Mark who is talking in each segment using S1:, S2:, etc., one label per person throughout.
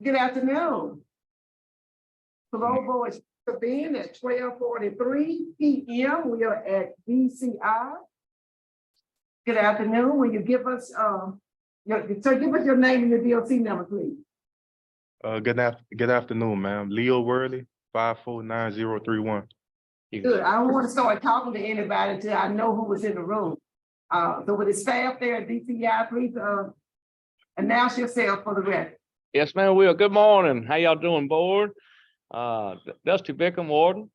S1: Good afternoon. Parole board is convened at 12:43 p.m. We are at DCI. Good afternoon. Will you give us give us your name and your DOC number, please?
S2: Good afternoon, ma'am. Leo Worley, 549031.
S1: Good. I don't want to start talking to anybody until I know who was in the room. So with the staff there at DCI, please announce yourself for the record.
S3: Yes, ma'am, Will. Good morning. How y'all doing, board? Dusty Bickham, warden.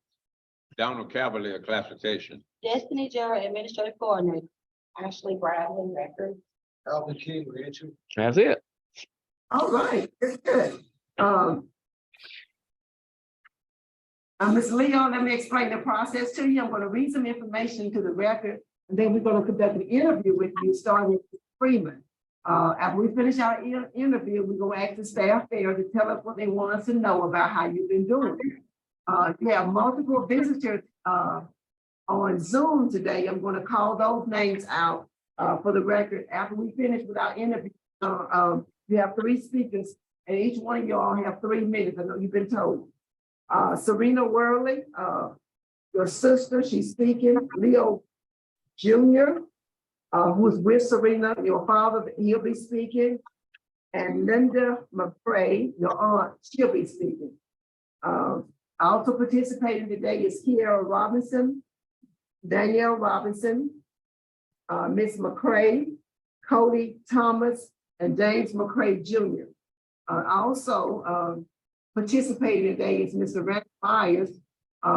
S4: Donald Cavalier, classification.
S5: Destiny Jarrett, Administrative Coordinator. Ashley Bradley, Record.
S4: Alvin King, Rancher.
S3: That's it.
S1: All right, that's good. Ms. Leon, let me explain the process to you. I'm going to read some information to the record, and then we're going to conduct an interview with you, starting with Freeman. After we finish our interview, we're going to ask the staff there to tell us what they want us to know about how you've been doing. You have multiple visitors on Zoom today. I'm going to call those names out for the record. After we finish with our interview, you have 3 speakers, and each one of y'all have 3 minutes. I know you've been told. Serena Worley, your sister, she's speaking. Leo Jr., who's with Serena, your father, he'll be speaking. And Linda McCray, your aunt, she'll be speaking. Also participating today is Kiara Robinson, Danielle Robinson, Miss McCray, Cody Thomas, and James McCray Jr. Also participating today is Mr. Randy Myers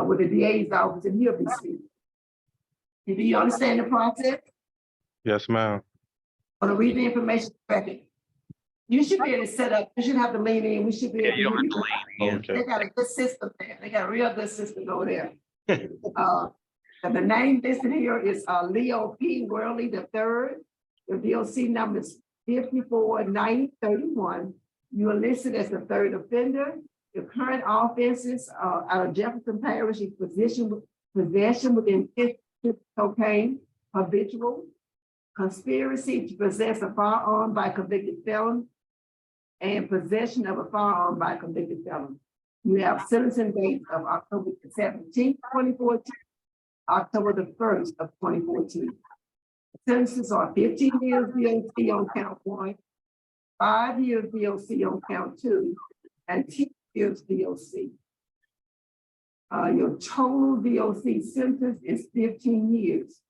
S1: with the DA's office, and he'll be speaking. Do you understand the process?
S2: Yes, ma'am.
S1: I'm gonna read the information record. You should be able to set up, you should have to lean in, we should be able to.
S2: Okay.
S1: They got a good system there, they got a real good system over there. And the name listed here is Leo P. Worley III. The DOC number is 549031. You are listed as the 3rd offender. Your current offenses out of Jefferson Parish is possession with intent to cocaine, habitual, conspiracy to possess a firearm by convicted felon, and possession of a firearm by convicted felon. You have sentencing dates of October 17th, 2014, October the 1st of 2014. Sentences are 15 years DOC on count 1, 5 years DOC on count 2, and 10 years DOC. Your total DOC sentence is 15 years.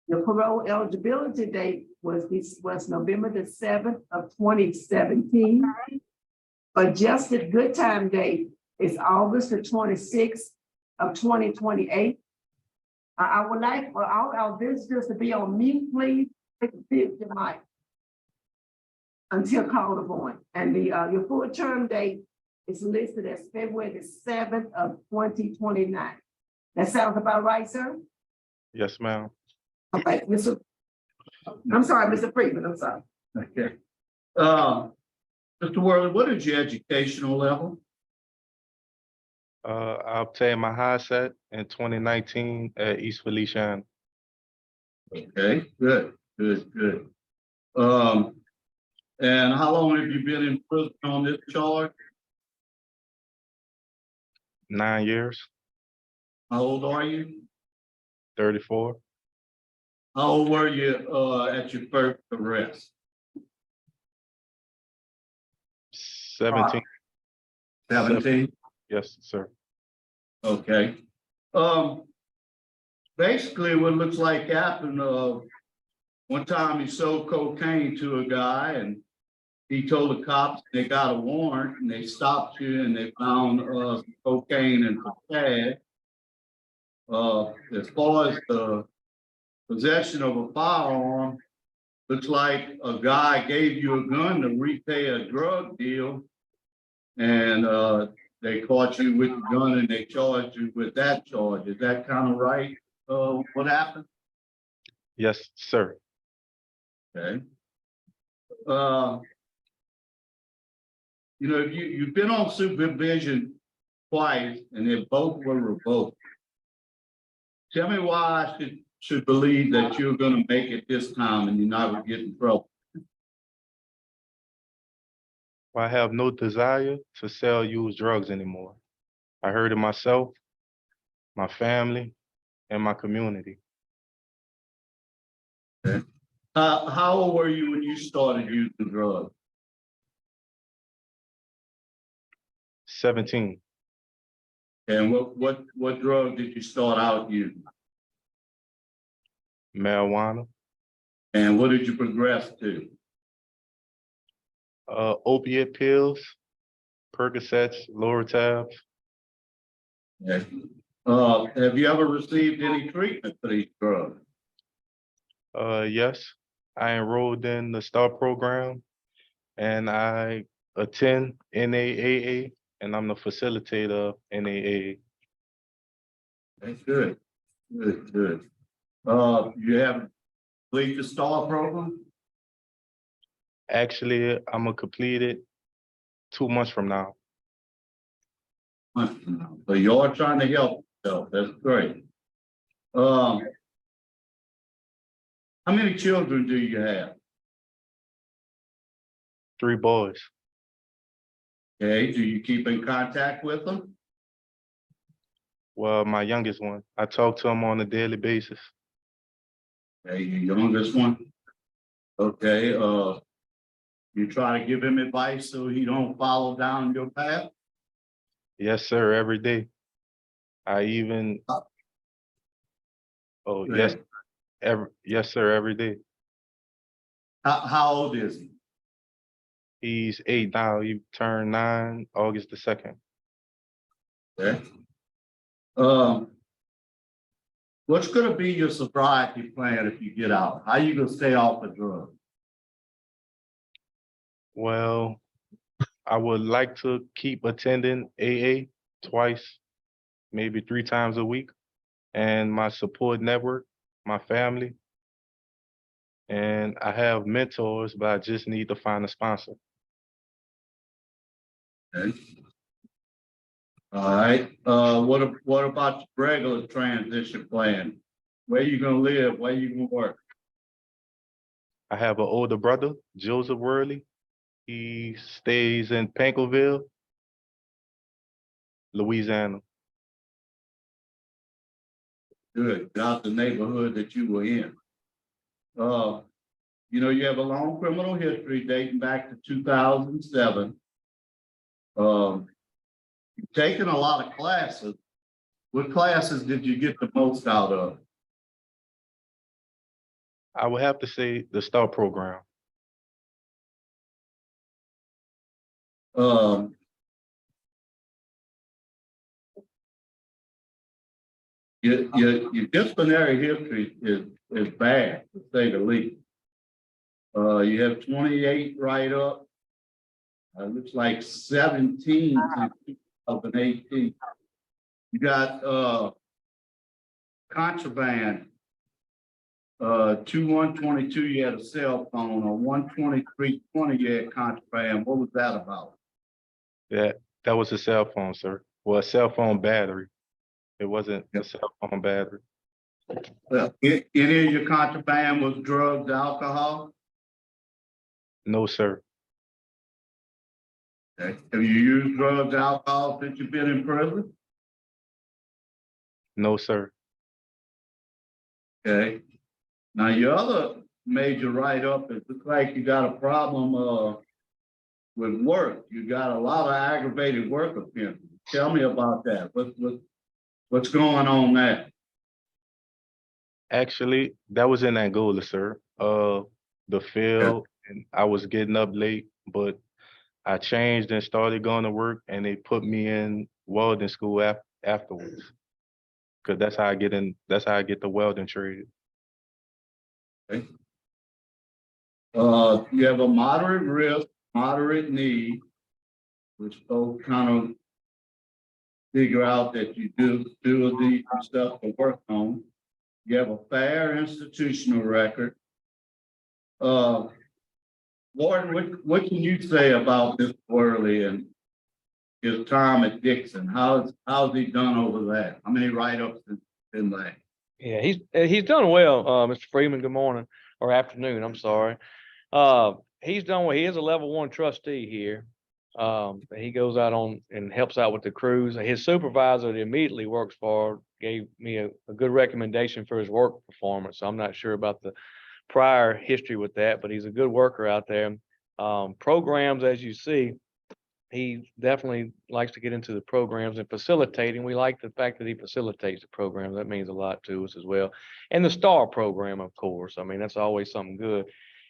S1: Your parole eligibility date was November the 7th of 2017. Adjusted good time date is August the 26th of 2028. I would like for all our visitors to be on mute, please. Take a bit of your mic until called upon. And your full term date is listed as February the 7th of 2029. That sounds about right, sir?
S2: Yes, ma'am.
S1: Okay, I'm sorry, Mr. Freeman, I'm sorry.
S6: Okay. Mr. Worley, what is your educational level?
S2: I obtained my high set in 2019 at East Feliciana.
S6: Okay, good. And how long have you been in prison on this charge?
S2: 9 years,
S6: How old are you?
S2: 34,
S6: How old were you at your first arrest?
S2: 17.
S6: 17.
S2: Yes, sir.
S6: Okay. Basically what it looks like happened, one time he sold cocaine to a guy and he told the cops they got a warrant and they stopped you and they found some cocaine and some cash. As far as the possession of a firearm, looks like a guy gave you a gun to repay a drug deal, and they caught you with the gun and they charged you with that charge. Is that kind of right? What happened?
S2: Yes, sir.
S6: Okay. You know, you've been on supervision twice and they both were revoked. Tell me why I should believe that you're going to make it this time and you're not going to get in trouble.
S2: I have no desire to sell used drugs anymore. I hurt it myself, my family, and my community.
S6: How old were you when you started using drugs?
S2: 17,
S6: And what drug did you start out using?
S2: marijuana,
S6: And what did you progress to?
S2: opiate pills, Percocets, Loratabs.
S6: Okay. Have you ever received any treatment for these drugs?
S2: Yes, I enrolled in the STAR program and I attend NAAA and I'm the facilitator of NAAA.
S6: That's good. Good. You have completed the STAR program?
S2: Actually, I'm gonna complete it 2 months from now.
S6: So you are trying to help yourself. That's great. How many children do you have?
S2: 3 boys.
S6: Okay, do you keep in contact with them?
S2: Well, my youngest one, I talk to him on a daily basis.
S6: Okay, your youngest one? Okay, you try to give him advice so he don't follow down your path?
S2: Yes, sir, every day. I even, oh, yes, yes, sir, every day.
S6: How old is he?
S2: He's 8 now. He turned 9 August the 2nd.
S6: Okay. What's gonna be your sobriety plan if you get out? How you gonna stay off the drugs?
S2: Well, I would like to keep attending AA twice, maybe 3 times a week, and my support network, my family. And I have mentors, but I just need to find a sponsor.
S6: Okay. All right, what about your regular transition plan? Where you gonna live? Where you gonna work?
S2: I have an older brother, Joseph Worley. He stays in Pankoville, Louisiana.
S6: Good, out the neighborhood that you were in. You know, you have a long criminal history dating back to 2007. You've taken a lot of classes. What classes did you get the most out of?
S2: I would have to say the STAR program.
S6: Your disciplinary history is bad, to say the least. You have 28 write-ups. Looks like 17 since 2018. You got contraband. 2122, you had a cell phone. On 12320, you had contraband. What was that about?
S2: That was a cell phone, sir. Well, a cell phone battery. It wasn't a cell phone battery.
S6: Any of your contraband was drugs, alcohol?
S2: No, sir.
S6: Okay. Have you used drugs, alcohol since you've been in prison?
S2: No, sir.
S6: Okay. Now, your other major write-up, it looks like you got a problem with work. You got a lot of aggravated work offenses. Tell me about that. What's going on there?
S2: Actually, that was in Angola, sir. The field, and I was getting up late, but I changed and started going to work, and they put me in welding school afterwards. Cause that's how I get in. That's how I get the welding trade.
S6: Okay. You have a moderate risk, moderate need, which both kind of figure out that you do need some stuff to work on. You have a fair institutional record. Warden, what can you say about this Worley and his time at Dixon? How's he done over that? How many write-ups in that?
S3: Yeah, he's done well, Mr. Freeman. Good morning or afternoon. I'm sorry. He's done well. He is a level 1 trustee here. He goes out on and helps out with the crews. His supervisor that immediately works for gave me a good recommendation for his work performance. So I'm not sure about the prior history with that, but he's a good worker out there. Programs, as you see, he definitely likes to get into the programs and facilitating. We like the fact that he facilitates the program. That means a lot to us as well. And the STAR program, of course. I mean, that's always something good.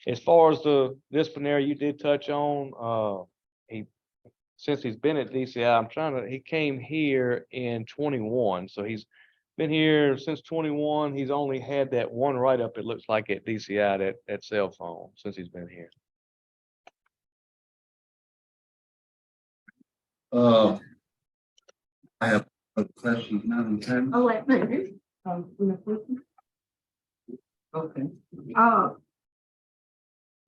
S3: As far as the disciplinary you did touch on, since he's been at DCI, he came here in 21. So he's been here since 21. He's only had that one write-up, it looks like, at DCI, that cell phone, since he's been here.
S6: I have a question, Madam Chairman.
S1: Oh, wait, wait. Okay.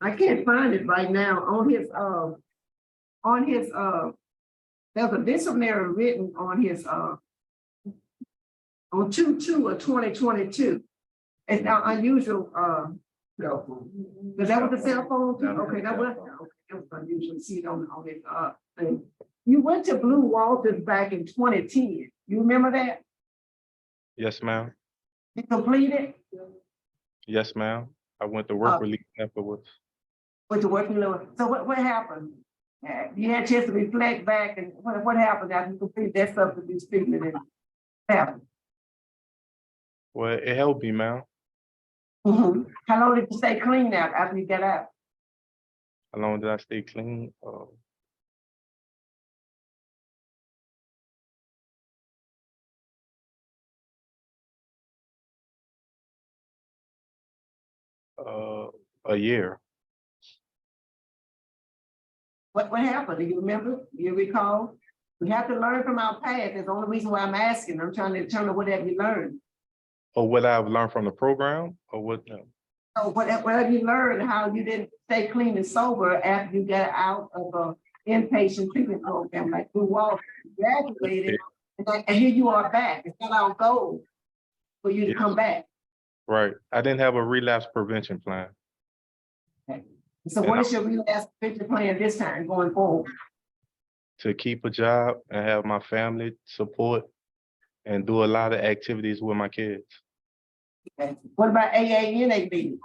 S1: I can't find it right now on his, there's a disciplinary written on his, on 2/2 of 2022. It's not unusual, but that was the cell phone? Okay, that was unusual, see it on his, thing. You went to Blue Walters back in 2010. You remember that?
S2: Yes, ma'am.
S1: You completed
S2: Yes, ma'am. I went to work release afterwards.
S1: with the working level. So what happened? You had a chance to reflect back and what happened after you completed that stuff that you speaking of? Happened.
S2: Well, it helped me, ma'am.
S1: How long did you stay clean out after you got out?
S2: How long did I stay clean? A year.
S1: What happened? Do you remember? Do you recall? We have to learn from our past. That's the only reason why I'm asking. I'm trying to determine what have you learned.
S2: Or what I've learned from the program, or what? No.
S1: So what have you learned? How you didn't stay clean and sober after you got out of a inpatient treatment program like Blue Walters, graduated, and here you are back. It's not our goal for you to come back.
S2: Right. I didn't have a relapse prevention plan.
S1: Okay. So what is your relapse prevention plan this time going forward?
S2: To keep a job and have my family support and do a lot of activities with my kids.
S1: Okay. What about AANA meetings?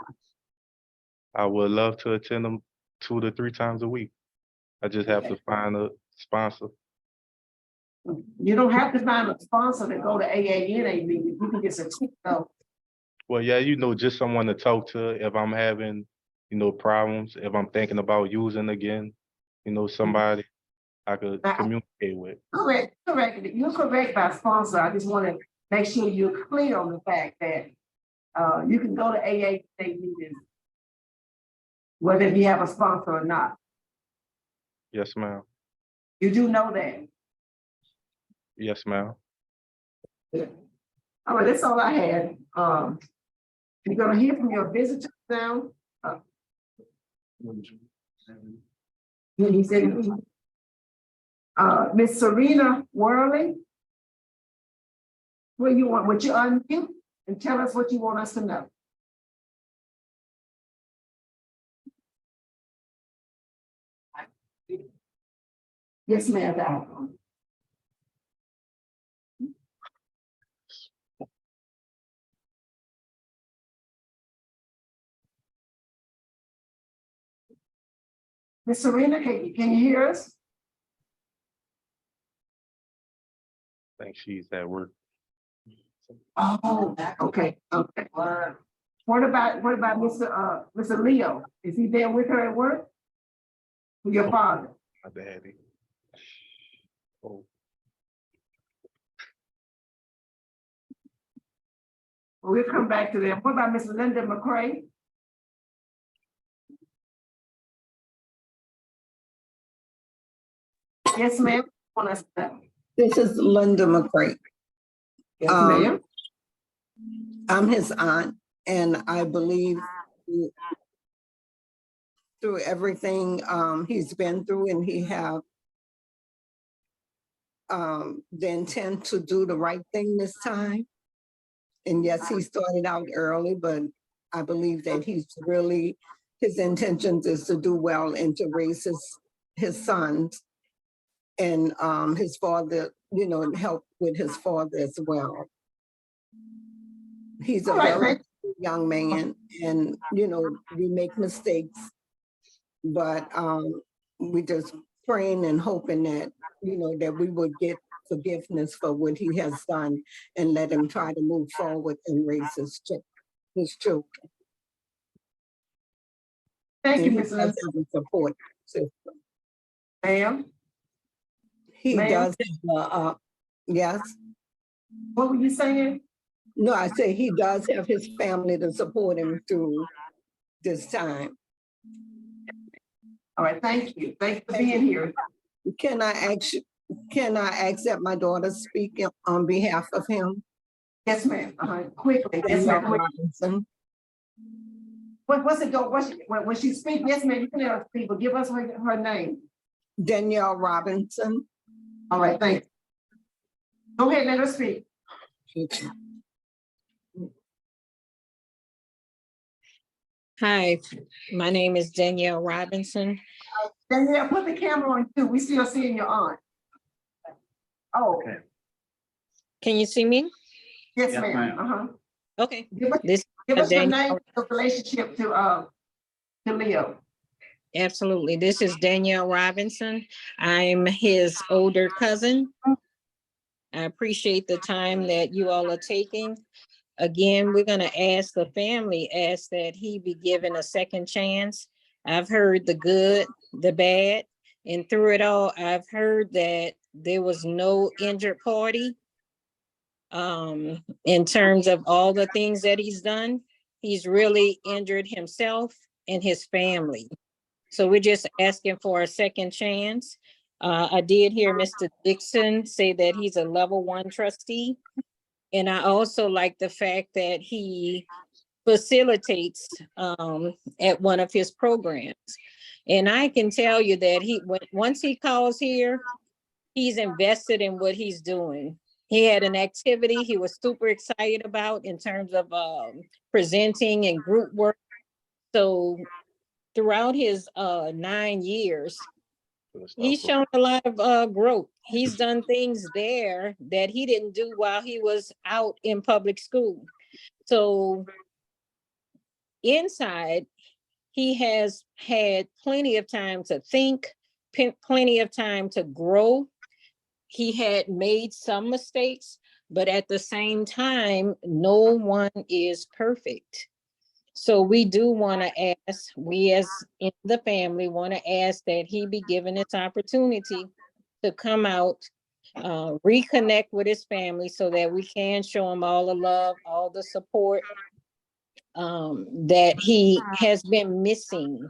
S2: I would love to attend them 2 to 3 times a week. I just have to find a sponsor.
S1: You don't have to find a sponsor to go to AANA meetings. You can get some tickets.
S2: Well, yeah, just someone to talk to if I'm having, problems, if I'm thinking about using again, somebody I could communicate with.
S1: Correct. You're correct by sponsor. I just want to make sure you're clear on the fact that you can go to AANA meetings whether you have a sponsor or not.
S2: Yes, ma'am.
S1: You do know that.
S2: Yes, ma'am.
S1: All right, that's all I had. You're gonna hear from your visitors now. He said, Miss Serena Worley, what you unmute and tell us what you want us to know. Yes, ma'am. Miss Serena, can you hear us?
S2: I think she's at work.
S1: Oh, okay. What about Mr. Leo? Is he there with her at work? With your father?
S2: My daddy. Oh.
S1: We'll come back to them. What about Miss Linda McCray? Yes, ma'am.
S7: This is Linda McCray.
S1: Yes, ma'am.
S7: I'm his aunt, and I believe through everything he's been through, and he have the intent to do the right thing this time. And yes, he started out early, but I believe that his intentions is to do well and to raise his sons and his father, you know, and help with his father as well. He's a
S1: All right,
S7: very good young man, and, you know, we make mistakes, but we just praying and hoping that, you know, that we would get forgiveness for what he has done and let him try to move forward and raise his children.
S1: Thank you,
S7: And he
S1: Ms.
S7: does
S1: Lindsay.
S7: have a support system.
S1: Ma'am,
S7: He
S1: Ma'am?
S7: does have, yes.
S1: what were you saying?
S7: No, I say he does have his family to support him through this time.
S1: All right, thank you. Thank you for being here.
S7: Can I ask that my daughter speak on behalf of him?
S1: Yes, ma'am. Quickly. Yes, ma'am. Quick.
S7: Robinson.
S1: What's it go? When she speak, yes, ma'am, you can let her speak, but give us her name.
S7: Danielle Robinson.
S1: All right, thank you. Go ahead, let her speak.
S8: Hi, my name is Danielle Robinson.
S1: Danielle, put the camera on too. We still seeing your aunt. Oh,
S8: Can you see me?
S1: yes,
S6: Yes,
S1: ma'am.
S6: ma'am.
S8: Okay,
S1: Give us,
S8: this
S1: give us your
S8: Danielle.
S1: name, your relationship to Leo.
S8: Absolutely. This is Danielle Robinson. I'm his older cousin. I appreciate the time that you all are taking. Again, we're gonna ask the family, ask that he be given a second chance. I've heard the good, the bad, and through it all, I've heard that there was no injured party. In terms of all the things that he's done, he's really injured himself and his family. So we're just asking for a second chance. I did hear Mr. Dixon say that he's a level 1 trustee. And I also like the fact that he facilitates at one of his programs. And I can tell you that once he calls here, he's invested in what he's doing. He had an activity he was super excited about in terms of presenting and group work. So throughout his 9 years, he's shown a lot of growth. He's done things there that he didn't do while he was out in public school. So inside, he has had plenty of time to think, plenty of time to grow. He had made some mistakes, but at the same time, no one is perfect. So we do want to ask, we as in the family want to ask that he be given this opportunity to come out, reconnect with his family so that we can show him all the love, all the support that he has been missing.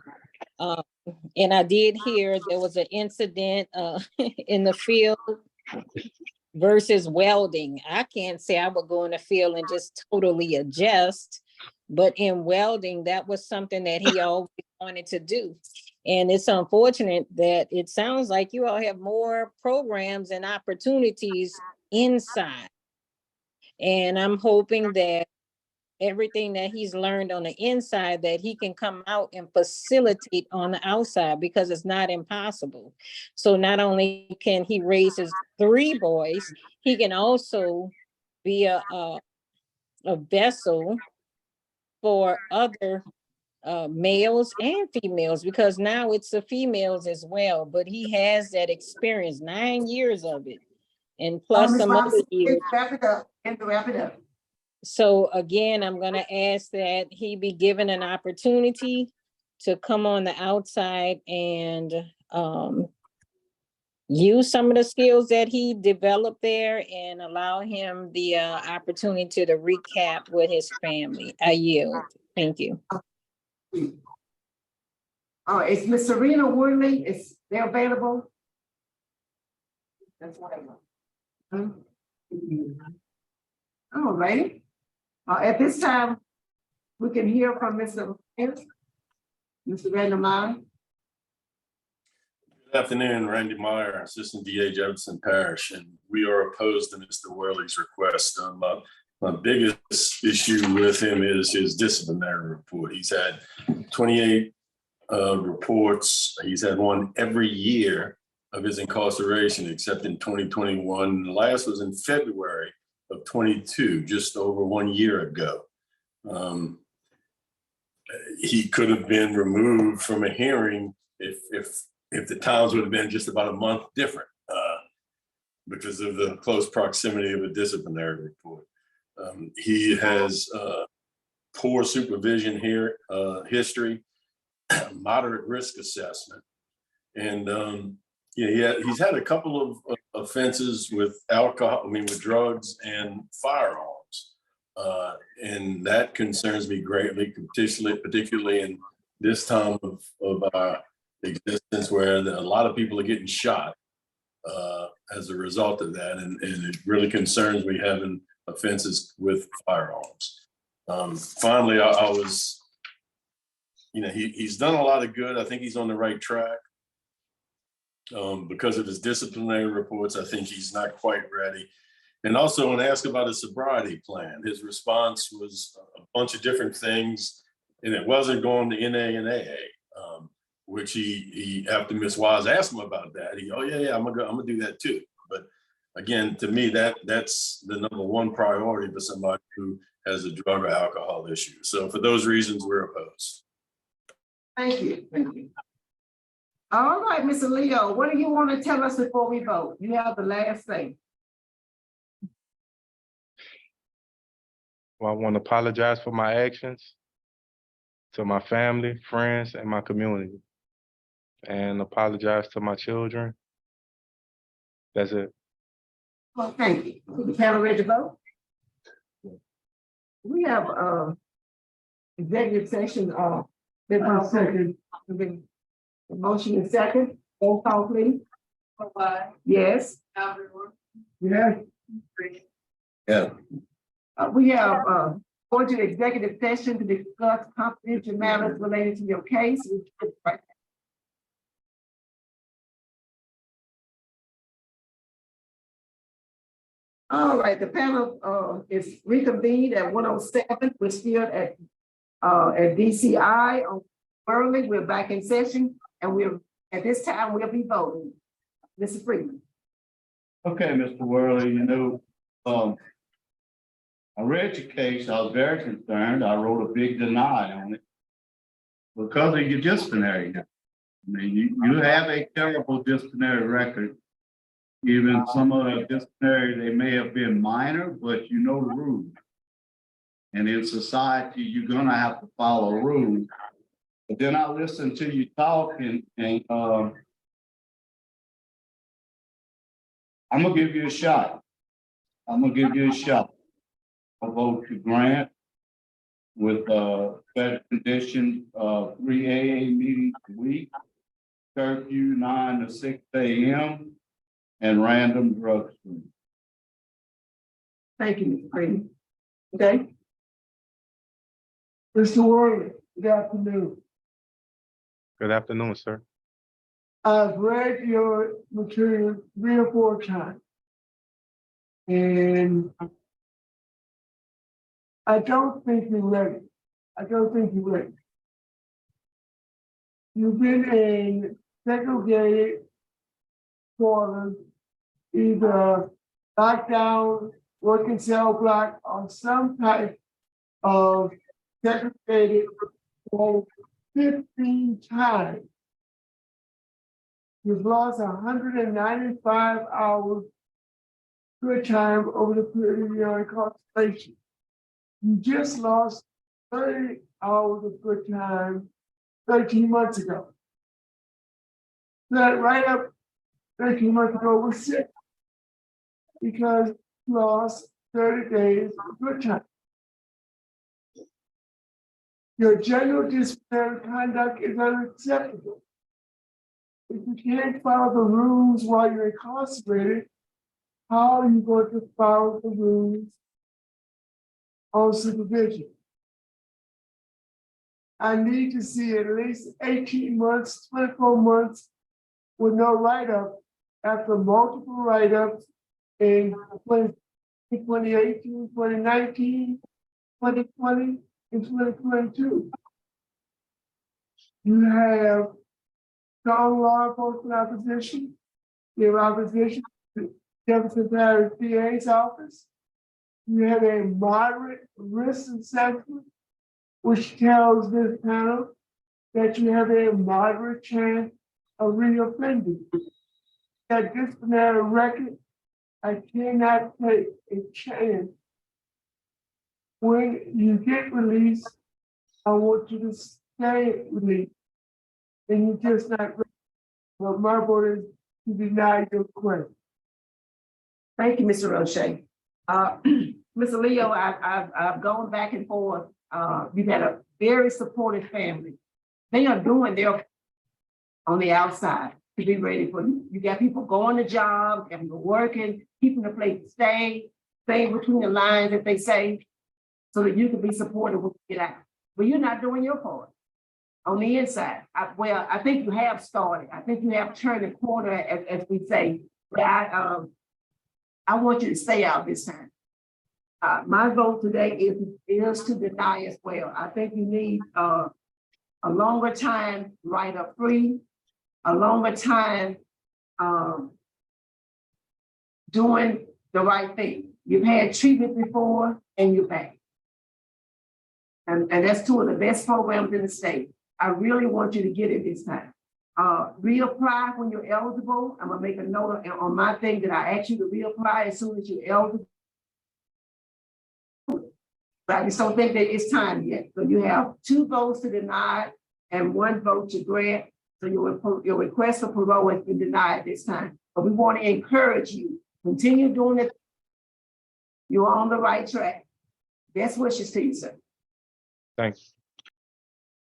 S8: And I did hear there was an incident in the field versus welding. I can't say I would go in the field and just totally adjust, but in welding, that was something that he always wanted to do. And it's unfortunate that it sounds like you all have more programs and opportunities inside. And I'm hoping that everything that he's learned on the inside, that he can come out and facilitate on the outside, because it's not impossible. So not only can he raise his 3 boys, he can also be a vessel for other males and females, because now it's the females as well, but he has that experience, 9 years of it, and plus some other years.
S1: Wrap it up, and wrap it up.
S8: So again, I'm gonna ask that he be given an opportunity to come on the outside and use some of the skills that he developed there, and allow him the opportunity to recap with his family. I yield. Thank you.
S1: Is Miss Serena Worley, is they available? That's whatever. All right. At this time, we can hear from Mr. Randall Meyer.
S9: Good afternoon, Randy Meyer, Assistant DA Jefferson Parish, and we are opposed to Mr. Worley's request. My biggest issue with him is his disciplinary report. He's had 28 reports. He's had one every year of his incarceration, except in 2021. The last was in February of 22, just over 1 year ago. He could have been removed from a hearing if the times would have been just about a month different, because of the close proximity of a disciplinary report. He has poor supervision here, history, moderate risk assessment. And he's had a couple of offenses with alcohol, with drugs and firearms. And that concerns me greatly, particularly in this time of our existence where a lot of people are getting shot as a result of that. And it really concerns me having offenses with firearms. Finally, I was, he's done a lot of good. I think he's on the right track. Because of his disciplinary reports, I think he's not quite ready. And also when asked about his sobriety plan, his response was a bunch of different things, and it wasn't going to NA and AA, which he after Ms. Wise asked him about that, I'm gonna do that too. But again, to me, that's the number one priority for somebody who has a drug or alcohol issue. So for those reasons, we're opposed.
S1: Thank you. Thank you. All right, Mr. Leo, what do you want to tell us before we vote? You have the last thing.
S2: Well, I want to apologize for my actions to my family, friends, and my community, and apologize to my children. That's it.
S1: Well, thank you. The panel ready to vote? We have executive session. Second. The motion is second. Roll call, please. Yes. Yes.
S6: Yeah.
S1: We have going to the executive session to discuss confidential matters related to your case. All right, the panel is reconvened at 1:07. We're still at DCI on Worley. We're back in session, and at this time we'll be voting. Mr. Freeman.
S6: Okay, Mr. Worley, I read your case. I was very concerned. I wrote a big deny on it because of your disciplinary. You have a terrible disciplinary record. Even some of the disciplinary, they may have been minor, but you know the rules. And in society, you're gonna have to follow rules. But then I listened to you talk, and I'm gonna give you a shot. I vote to grant with special condition of 3 AA meetings a week, curfew 9 to 6 AM, and random drug screening.
S1: Thank you, Mr. Freeman. Okay. Mr. Worley, good afternoon.
S2: Good afternoon, sir.
S1: I've read your material 3 or 4 times. And I don't think you're ready. You've been in segregated quarters, either lockdown, working cell block, or some type of segregated for 15 times. You've lost 195 hours good time over the period of your incarceration. You just lost 30 hours of good time 13 months ago. That right up 13 months ago was sick because you lost 30 days of good time. Your general disciplinary conduct is unacceptable. If you can't follow the rules while you're incarcerated, how are you going to follow the rules on supervision? I need to see at least 18 months, 24 months with no write-up after multiple write-ups in 2018, 2019, 2020, and 2022. You have strong law enforcement opposition.
S10: Your opposition to Jefferson Parish DA's office. You have a moderate risk assessment, which tells this panel that you have a moderate chance of reoffending. That disciplinary record, I cannot take a chance. When you get released, I want you to stay released. And you just not, but my board is to deny your request.
S1: Thank you, Mr. Roche. Mr. Leo, I've gone back and forth. You've had a very supportive family. They are doing their on the outside to be ready for you. You got people going to jobs, got people working, keeping the place staying between the lines, if they say, so that you can be supported when you get out. But you're not doing your part on the inside. I think you have started. I think you have turned the corner, as we say. But I want you to stay out this time. My vote today is to deny as well. I think you need a longer time write-up free, a longer time doing the right thing. You've had treatment before and you're back. And that's two of the best programs in the state. I really want you to get it this time. Reapply when you're eligible. I'm gonna make a note on my thing that I ask you to reapply as soon as you're eligible. But I just don't think that it's time yet. So you have 2 votes to deny and 1 vote to grant. So your request for parole has been denied this time. But we want to encourage you, continue doing it. You're on the right track. Best wishes to you, sir.
S2: Thanks.